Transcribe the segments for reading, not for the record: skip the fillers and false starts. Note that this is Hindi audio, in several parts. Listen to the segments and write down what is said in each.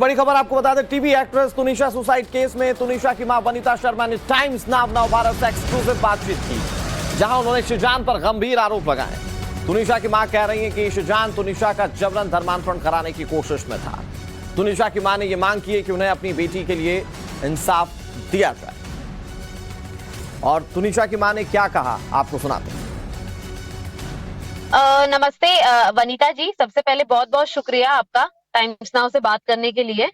बड़ी खबर आपको बता दें, TV actress Tunisha suicide case में तुनिशा की मां वनिता शर्मा ने टाइम्स नाउ भारत से एक्सक्लूसिव बातचीत की, जहां उन्होंने शिजान पर गंभीर आरोप लगाए। तुनिशा की मां कह रही है कि शिजान तुनिशा का जबरन धर्मांतरण कराने की कोशिश में था। तुनिशा की मां ने यह मांग की है कि उन्हें अपनी बेटी के लिए इंसाफ दिया जाए। और तुनिशा की मां ने क्या कहा, आपको सुनाते हैं। नमस्ते वनीता जी, सबसे पहले बहुत बहुत शुक्रिया आपका टाइम्स नाउ से बात करने के लिए।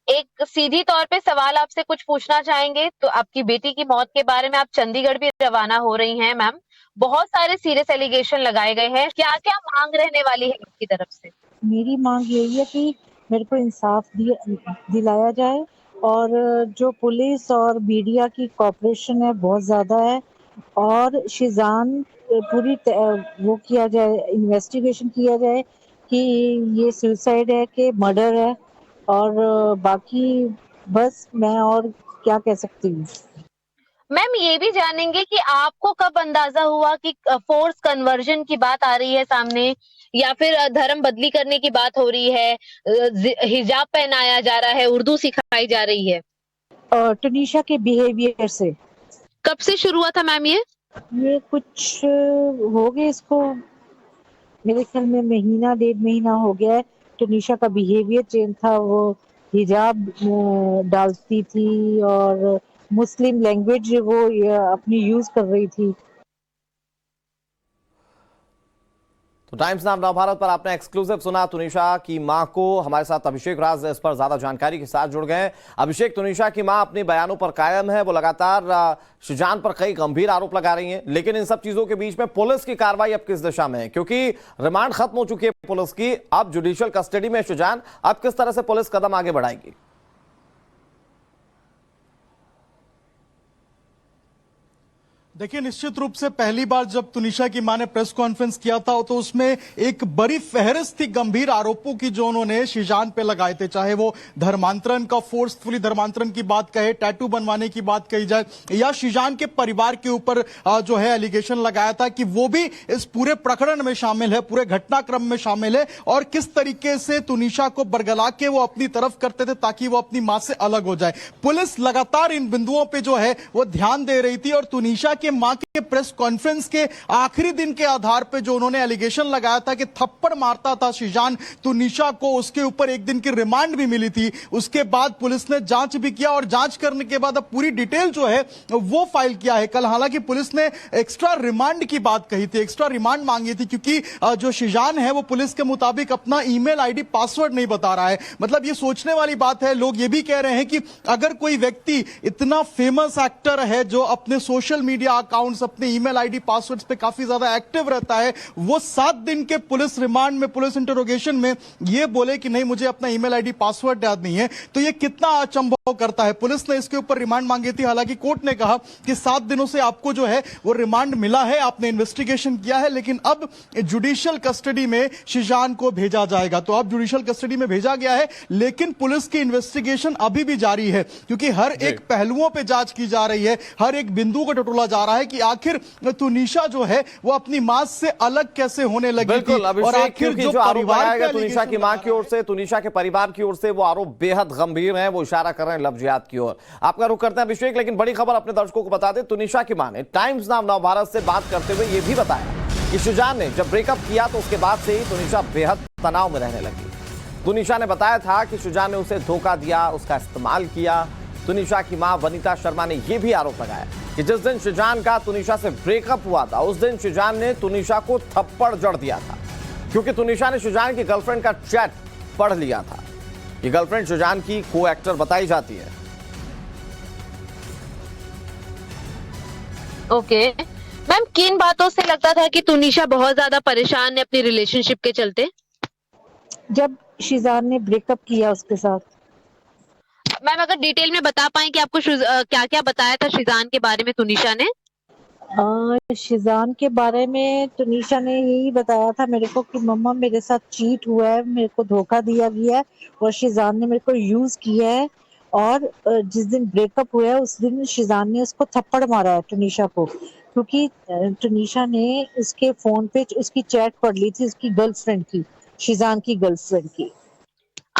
एक सीधी तौर पे सवाल आपसे कुछ पूछना चाहेंगे। तो आपकी बेटी की मौत के बारे में आप चंडीगढ़ भी रवाना हो रही हैं मैम। बहुत सारे सीरियस एलिगेशन लगाए गए हैं, क्या क्या मांग रहने वाली है आपकी तरफ से? मेरी मांग यही है कि मेरे को इंसाफ दिलाया जाए, और जो पुलिस और मीडिया की कॉपरेशन है बहुत ज़्यादा है, और शिजान पूरी वो किया जाए, इन्वेस्टिगेशन किया जाए कि ये सुसाइड है कि मर्डर है। और बाकी बस मैं और क्या कह सकती हूँ। मैम ये भी जानेंगे कि आपको कब अंदाजा हुआ कि फोर्स कन्वर्जन की बात आ रही है सामने, या फिर धर्म बदली करने की बात हो रही है, हिजाब पहनाया जा रहा है, उर्दू सिखाई जा रही है? टुनीशा के बिहेवियर से। कब से शुरू हुआ था मैम ये कुछ हो गए इसको, मेरे ख्याल में महीना 1.5 महीना हो गया है। टुनीशा का बिहेवियर चेंज था, वो हिजाब डालती थी और मुस्लिम लैंग्वेज वो अपनी यूज कर रही थी। तो टाइम्स नाउ भारत पर आपने एक्सक्लूसिव सुना। तुनिशा की मां को हमारे साथ अभिषेक राज इस पर ज्यादा जानकारी के साथ जुड़ गए। अभिषेक, तुनिशा की मां अपने बयानों पर कायम है, वो लगातार शिजान पर कई गंभीर आरोप लगा रही हैं, लेकिन इन सब चीजों के बीच में पुलिस की कार्रवाई अब किस दिशा में है? क्योंकि रिमांड खत्म हो चुकी है पुलिस की, अब जुडिशियल कस्टडी में शिजान, अब किस तरह से पुलिस कदम आगे बढ़ाएगी? देखिए, निश्चित रूप से पहली बार जब तुनिशा की मां ने प्रेस कॉन्फ्रेंस किया था तो उसमें एक बड़ी फहरिस्त थी गंभीर आरोपों की जो उन्होंने शिजान पे लगाए थे, चाहे वो धर्मांतरण का, फोर्सफुली धर्मांतरण की बात कहे, टैटू बनवाने की बात कही जाए, या शिजान के परिवार के ऊपर जो है एलिगेशन लगाया था कि वो भी इस पूरे प्रकरण में शामिल है, पूरे घटनाक्रम में शामिल है, और किस तरीके से तुनिशा को बरगला के वो अपनी तरफ करते थे ताकि वो अपनी मां से अलग हो जाए। पुलिस लगातार इन बिंदुओं पर जो है वो ध्यान दे रही थी, और तुनिशा के मां के प्रेस कॉन्फ्रेंस के आखिरी दिन के आधार पे जो उन्होंने एलिगेशन लगाया था कि थप्पड़ मारता था शिजान तुनिशा को, उसके ऊपर एक दिन की रिमांड भी मिली थी। उसके बाद पुलिस ने जांच भी किया, और जांच करने के बाद अब पूरी डिटेल जो है वो फाइल किया है। कल हालांकि पुलिस ने एक्स्ट्रा रिमांड की बात कही थी, एक्स्ट्रा रिमांड मांगी थी, क्योंकि जो शिजान है वो पुलिस के मुताबिक अपना ईमेल आईडी पासवर्ड नहीं बता रहा है। मतलब ये सोचने वाली बात है। लोग ये भी कह रहे हैं कि अगर कोई व्यक्ति इतना फेमस एक्टर है जो अपने सोशल मीडिया अकाउंट्स, अपने ईमेल आईडी पासवर्ड्स पे काफी ज्यादा एक्टिव रहता है, वो 7 दिन के पुलिस रिमांड में, पुलिस इंटरोगेशन में ये बोले कि नहीं मुझे अपना ईमेल आईडी पासवर्ड याद नहीं है, तो ये कितना अचंभव करता है। पुलिस ने इसके ऊपर रिमांड मांगी थी। हालांकि कोर्ट ने कहा कि 7 दिनों से आपको जो है वो रिमांड मिला है, आपने इन्वेस्टिगेशन किया है, लेकिन अब जुडिशियल कस्टडी में शिजान को भेजा जाएगा। तो अब जुडिशियल कस्टडी में भेजा गया है, लेकिन पुलिस की इन्वेस्टिगेशन अभी भी जारी है, क्योंकि हर एक पहलुओं पर जांच की जा रही है, हर एक बिंदु को टटोला जा रहा है कि आखिर तुनिशा जो है वो अपनी मां से अलग कैसे होने लगी थी, और आखिर जो आरोप लगाया गया तुनिशा की मां की ओर से, तुनिशा के परिवार की ओर से, वो आरोप बेहद गंभीर हैं, वो इशारा कर रहे हैं लफ्जियात की ओर। आपका रुख करते हैं अभिषेक, लेकिन बड़ी खबर अपने दर्शकों को बता दें। तुनिशा की मां ने टाइम्स नाउ भारत से बात करते हुए यह भी बताया कि शिजान ने जब ब्रेकअप किया तो उसके बाद से ही तुनिशा बेहद तनाव में रहने लगी। तुनिशा ने बताया था कि शिजान ने उसे धोखा दिया, उसका इस्तेमाल किया। तुनिशा की मां वनिता शर्मा ने यह भी आरोप लगाया कि जिस दिन शिजान का तुनिशा से ब्रेकअप हुआ था उस दिन शिजान ने तुनिशा को थप्पड़ जड़ दिया था, क्योंकि तुनिशा ने शिजान की गर्लफ्रेंड का चैट पढ़ लिया था। ये गर्लफ्रेंड शिजान की को एक्टर बताई जाती है। ओके मैम, किन बातों से लगता था कि तुनिशा बहुत ज्यादा परेशान है अपनी रिलेशनशिप के चलते? जब शिजान ने ब्रेकअप किया उसके साथ। मैम अगर डिटेल में बता पाएं कि आपको क्या क्या बताया था शिजान के बारे में तुनिशा ने? शिजान के बारे में तुनिशा ने यही बताया था मेरे को कि मम्मा मेरे साथ चीट हुआ है, मेरे को धोखा दिया गया है, और शिजान ने मेरे को यूज किया है, और जिस दिन ब्रेकअप हुआ है उस दिन शिजान ने उसको थप्पड़ मारा है तुनिशा को, क्योंकि तुनिशा ने उसके फोन पे उसकी चैट पढ़ ली थी, उसकी गर्लफ्रेंड की, शिजान की गर्लफ्रेंड की।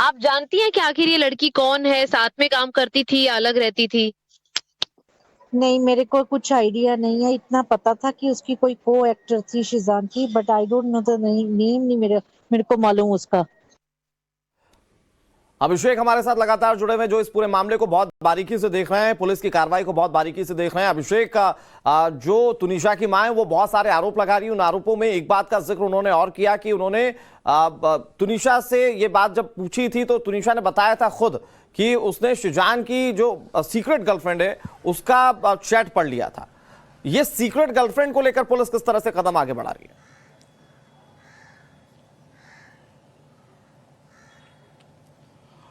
आप जानती हैं कि आखिर ये लड़की कौन है, साथ में काम करती थी या अलग रहती थी? नहीं, मेरे को कुछ आइडिया नहीं है। इतना पता था कि उसकी कोई को एक्टर थी शीजान की, but I don't know the name. नहीं मेरे को मालूम उसका। अभिषेक हमारे साथ लगातार जुड़े हुए जो इस पूरे मामले को बहुत बारीकी से देख रहे हैं, पुलिस की कार्रवाई को बहुत बारीकी से देख रहे हैं। अभिषेक का जो तुनिशा की मां है वो बहुत सारे आरोप लगा रही है। उन आरोपों में एक बात का जिक्र उन्होंने और किया कि उन्होंने तुनिशा से ये बात जब पूछी थी तो तुनिशा ने बताया था खुद कि उसने शिजान की जो सीक्रेट गर्लफ्रेंड है उसका चैट पढ़ लिया था। ये सीक्रेट गर्लफ्रेंड को लेकर पुलिस किस तरह से कदम आगे बढ़ा रही है?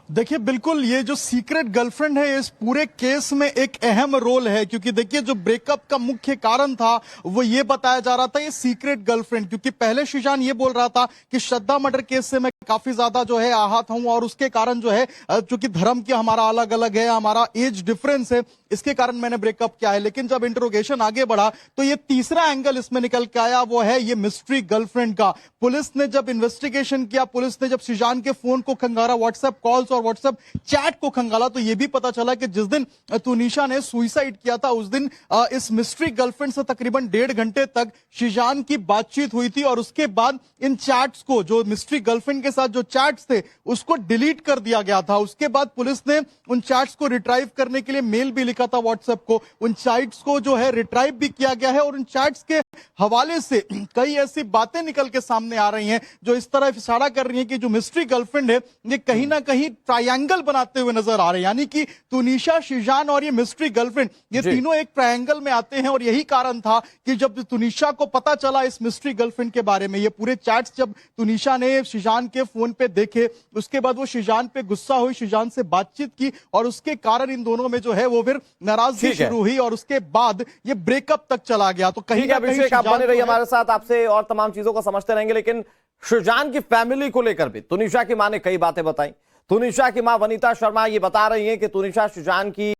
देखिए, बिल्कुल ये जो सीक्रेट गर्लफ्रेंड है इस पूरे केस में एक अहम रोल है, क्योंकि देखिए जो ब्रेकअप का मुख्य कारण था वो ये बताया जा रहा था ये सीक्रेट गर्लफ्रेंड, क्योंकि पहले शिजान ये बोल रहा था कि श्रद्धा मर्डर केस से मैं काफी ज्यादा जो है आहत हूं और उसके कारण जो है चूंकि धर्म की हमारा अलग अलग है, हमारा एज डिफरेंस है, इसके कारण मैंने ब्रेकअप किया है। लेकिन जब इंटरोगेशन आगे बढ़ा तो ये तीसरा एंगल इसमें निकल के आया, वो है ये मिस्ट्री गर्लफ्रेंड का। पुलिस ने जब इन्वेस्टिगेशन किया, पुलिस ने जब शिजान के फोन को खंगाला, व्हाट्सएप कॉल्स और व्हाट्सएप चैट को खंगाला, तो ये भी पता चला कि जिस दिन तुनिशा ने सुसाइड किया था उस दिन इस मिस्ट्री गर्लफ्रेंड से तकरीबन 1.5 घंटे तक शिजान की बातचीत हुई थी। और उसके बाद इन चैट्स को, जो मिस्ट्री गर्लफ्रेंड के साथ जो चैट्स थे उसको डिलीट कर दिया गया था। उसके बाद पुलिस ने उन चैट्स को रिट्राइव करने के लिए मेल भी लिखा था व्हाट्सएप को, उन चैट्स को जो है रिट्राइव भी किया गया है। और उन चैट्स के हवाले से कई ऐसी बातें निकल के सामने आ रही हैं जो इस तरह इशारा कर रही हैं कि जो मिस्ट्री गर्लफ्रेंड है ये कहीं ना कहीं ट्रायंगल बनाते हुए नजर आ रहे हैं, यानी कि तुनिशा, शिजान और ये मिस्ट्री गर्लफ्रेंड, ये तीनों एक ट्रायंगल में आते हैं। और यही कारण था कि जब तुनिशा को पता चला इस मिस्ट्री गर्लफ्रेंड के बारे में, ये पूरे चैट्स जब तुनिशा ने शिजान के फोन पे देखे, उसके बाद वो शिजान पे गुस्सा हुई, शिजान से बातचीत की और उसके कारण इन दोनों में जो है वो फिर नाराजगी शुरू हुई और उसके बाद ये ब्रेकअप तक चला गया। तो कहीं ना कहीं आप बने रहिए हमारे साथ, आपसे और तमाम चीजों को समझते रहेंगे। लेकिन शिजान की फैमिली को लेकर भी तुनिशा की मां ने कई बातें बताई। तुनिशा की मां वनीता शर्मा ये बता रही हैं कि तुनिशा शिजान की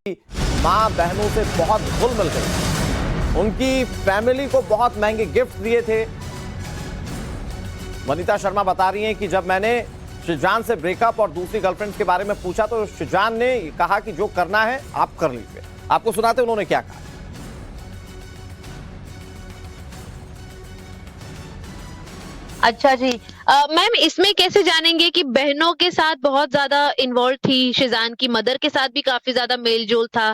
मां बहनों से बहुत घुल मिल गई, उनकी फैमिली को बहुत महंगे गिफ्ट दिए थे। वनीता शर्मा बता रही हैं कि जब मैंने शिजान से ब्रेकअप और दूसरी गर्लफ्रेंड के बारे में पूछा तो शिजान ने कहा कि जो करना है आप कर लीजिए। आपको सुनाते उन्होंने क्या कहा। अच्छा जी, मैम इसमें कैसे जानेंगे कि बहनों के साथ बहुत ज्यादा इन्वॉल्व थी, शिजान की मदर के साथ भी काफी ज्यादा मेल जोल था,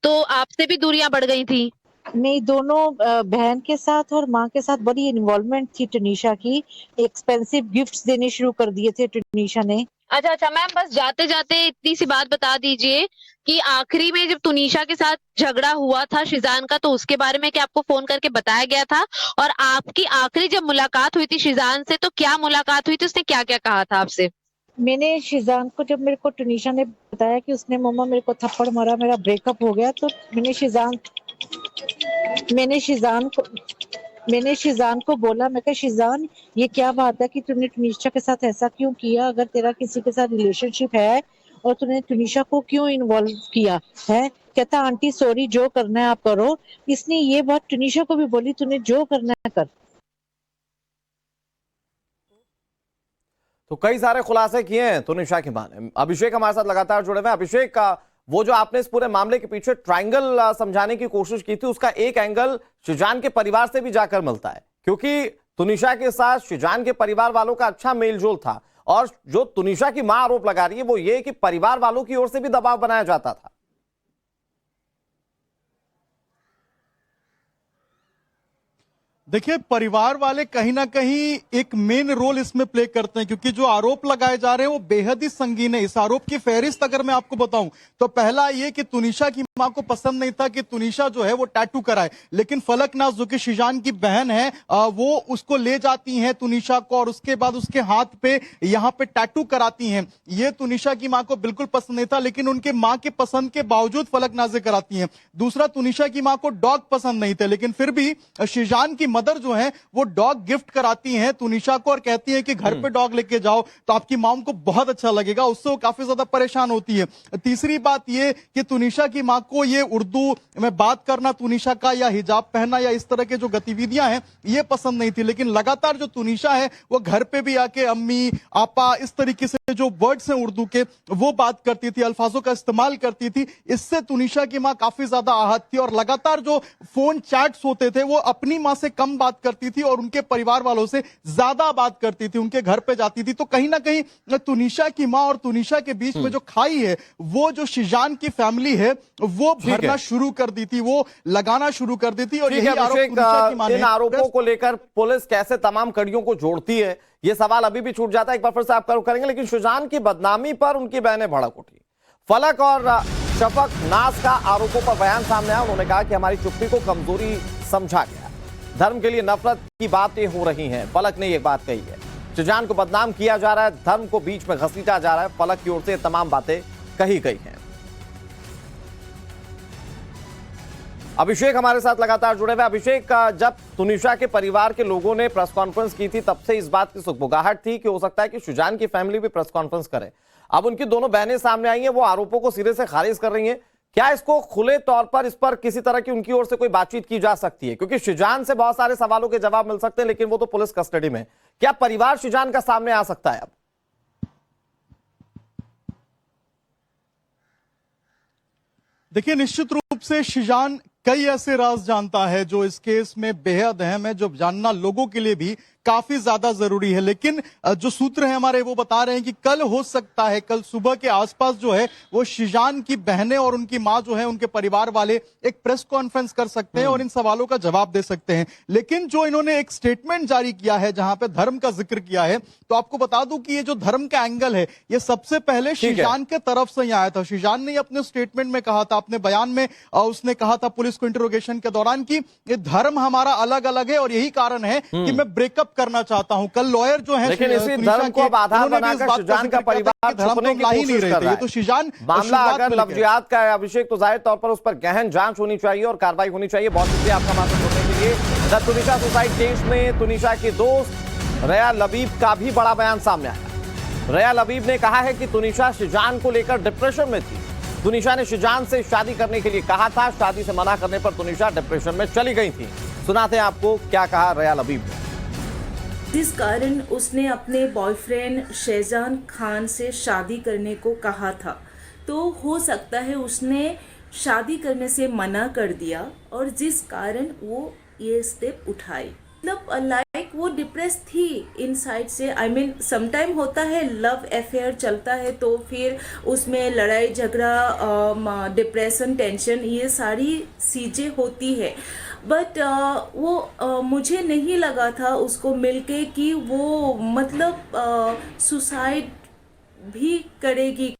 तो आपसे भी दूरियां बढ़ गई थी? नहीं, दोनों बहन के साथ और माँ के साथ बड़ी इन्वॉल्वमेंट थी टुनीशा की। एक्सपेंसिव गिफ्ट्स देने शुरू कर दिए थे टुनीशा ने। अच्छा मैम, बस जाते जाते इतनी सी बात बता दीजिए कि आखिरी में जब तुनिशा के साथ झगड़ा हुआ था शिजान का, तो उसके बारे में क्या आपको फोन करके बताया गया था? और आपकी आखिरी जब मुलाकात हुई थी शिजान से तो क्या मुलाकात हुई थी, उसने क्या क्या कहा था आपसे? मैंने शिजान को, जब मेरे को टुनीशा ने बताया कि उसने मम्मा मेरे को थप्पड़ मारा, मेरा ब्रेकअप हो गया, तो मैंने शिजान को बोला, मैं कहा शिजान ये क्या बात है कि तुमने टुनीशा के साथ ऐसा क्यों किया? अगर तेरा किसी के साथ रिलेशनशिप है और तूने टुनीशा को क्यों इन्वॉल्व किया है? कहता आंटी सॉरी, जो करना है आप करो। इसने ये बात टुनीशा को भी बोली, तूने जो करना है कर। तो कई सारे खुलासे किए हैं तुनिशा की मां ने। अभिषेक हमारे साथ लगातार जुड़े हुए हैं। अभिषेक का वो जो आपने इस पूरे मामले के पीछे ट्रायंगल समझाने की कोशिश की थी, उसका एक एंगल शिजान के परिवार से भी जाकर मिलता है, क्योंकि तुनिशा के साथ शिजान के परिवार वालों का अच्छा मेलजोल था। और जो तुनिशा की मां आरोप लगा रही है वो ये कि परिवार वालों की ओर से भी दबाव बनाया जाता था। देखिए, परिवार वाले कहीं ना कहीं एक मेन रोल इसमें प्ले करते हैं, क्योंकि जो आरोप लगाए जा रहे हैं वो बेहद ही संगीन है। इस आरोप की फहरिस्त अगर मैं आपको बताऊं तो पहला ये कि तुनिशा की मां को पसंद नहीं था कि तुनिशा जो है वो टैटू कराए, लेकिन फलकनाज जो कि शिजान की बहन है वो उसको ले जाती हैं तुनिशा को और उसके बाद उसके हाथ पे यहाँ पे टैटू कराती हैं। ये तुनिशा की मां को बिल्कुल पसंद नहीं था, लेकिन उनके मां के पसंद के बावजूद फलकनाजे कराती हैं। दूसरा, तुनिशा की मां को डॉग पसंद नहीं थे, लेकिन फिर भी शिजान की मदर जो है वो डॉग गिफ्ट कराती हैं तुनिशा को और कहती हैं कि घर पे डॉग लेके जाओ तो आपकी मॉम को बहुत अच्छा लगेगा। उससे वो काफी ज्यादा परेशान होती है। तीसरी बात ये कि तुनिशा की मां को ये उर्दू में बात करना तुनिशा का, या हिजाब पहनना, या इस तरह के जो गतिविधियां हैं ये पसंद नहीं थी। लेकिन लगातार जो तुनिशा है वो घर पे भी आके अम्मी आपा इस तरीके से जो वर्ड्स हैं उर्दू के वो बात करती थी, अल्फाजों का इस्तेमाल करती थी। इससे तुनिशा की मां काफी ज्यादा आहत थी और लगातार जो फोन चैट्स होते थे वो अपनी मां से कम बात करती थी और उनके परिवार वालों से ज्यादा बात करती थी, उनके घर पे जाती थी। तो कहीं ना कहीं तुनिशा की मां और तुनिशा के बीच में जो खाई है वो जो शिजान की फैमिली है वो भरना शुरू कर दी थी, वो लगाना शुरू कर दी थी। और ठीक यही है आरोप अभिषेक, तुनिशा की मां ने इन आरोपों को लेकर पुलिस कैसे तमाम कड़ियों को जोड़ती है, ये सवाल अभी भी छूट जाता है। एक बार फिर से आपका रुख करेंगे, लेकिन शुजान की बदनामी पर उनकी बहनें भड़क उठी। फलक और शफक नाज का आरोपों पर बयान सामने आया। उन्होंने कहा कि हमारी चुप्पी को कमजोरी समझा गया, धर्म के लिए नफरत की बातें हो रही हैं। फलक ने यह बात कही है, शुजान को बदनाम किया जा रहा है, धर्म को बीच में घसीटा जा रहा है। फलक की ओर से तमाम बातें कही गई हैं। अभिषेक हमारे साथ लगातार जुड़े हुए। अभिषेक, जब तुनिशा के परिवार के लोगों ने प्रेस कॉन्फ्रेंस की थी तब से इस बात की सुगबुगाहट थी कि हो सकता है कि शुजान की फैमिली भी प्रेस कॉन्फ्रेंस करे। अब उनकी दोनों बहनें सामने आई हैं, वो आरोपों को सिरे से खारिज कर रही हैं। क्या इसको खुले तौर पर इस पर किसी तरह की उनकी ओर से कोई बातचीत की जा सकती है? क्योंकि शुजान से बहुत सारे सवालों के जवाब मिल सकते हैं, लेकिन वो तो पुलिस कस्टडी में। क्या परिवार शुजान का सामने आ सकता है अब? देखिए, निश्चित रूप से शिजान कई ऐसे राज जानता है जो इस केस में बेहद अहम है, जो जानना लोगों के लिए भी काफी ज्यादा जरूरी है। लेकिन जो सूत्र हैं हमारे वो बता रहे हैं कि कल हो सकता है, कल सुबह के आसपास जो है वो शिजान की बहनें और उनकी मां जो है, उनके परिवार वाले एक प्रेस कॉन्फ्रेंस कर सकते हैं और इन सवालों का जवाब दे सकते हैं। लेकिन जो इन्होंने एक स्टेटमेंट जारी किया है जहां पे धर्म का जिक्र किया है, तो आपको बता दूं कि ये जो धर्म का एंगल है ये सबसे पहले शिजान के तरफ से ही आया था। शिजान ने अपने स्टेटमेंट में कहा था, अपने बयान में उसने कहा था पुलिस को इंटरोगेशन के दौरान कि ये धर्म हमारा अलग अलग है और यही कारण है कि मैं ब्रेकअप करना चाहता हूं। कल लॉयर जो है, लेकिन इसी धर्म को अब आधार बनाकर शुजान का परिवार छुपने की कोशिश कर रहा है। तो शिजान मामला अगर लफ्जियात का है अभिषेक, तो जाहिर तौर पर उस पर गहन जांच होनी चाहिए और कार्रवाई होनी चाहिए। बहुत शुक्रिया आपका माध्यम जुड़ने के लिए। द तुनिशा सुसाइड केस में तुनिशा की दोस्त रया लबीब का भी बड़ा बयान सामने आया। रया लबीब ने कहा है कि तुनिशा शिजान को लेकर डिप्रेशन में थी। तुनिशा ने शिजान से शादी करने के लिए कहा था, शादी से मना करने पर तुनिशा डिप्रेशन में चली गई थी। सुनाते हैं आपको क्या कहा रया लबीब ने। जिस कारण उसने अपने बॉयफ्रेंड शहजान खान से शादी करने को कहा था, तो हो सकता है उसने शादी करने से मना कर दिया और जिस कारण वो ये स्टेप उठाई। मतलब लाइक वो डिप्रेस थी इनसाइड से। आई मीन समटाइम होता है लव अफेयर चलता है तो फिर उसमें लड़ाई झगड़ा, डिप्रेशन, टेंशन, ये सारी चीज़ें होती है। बट वो मुझे नहीं लगा था उसको मिलके कि वो मतलब सुसाइड भी करेगी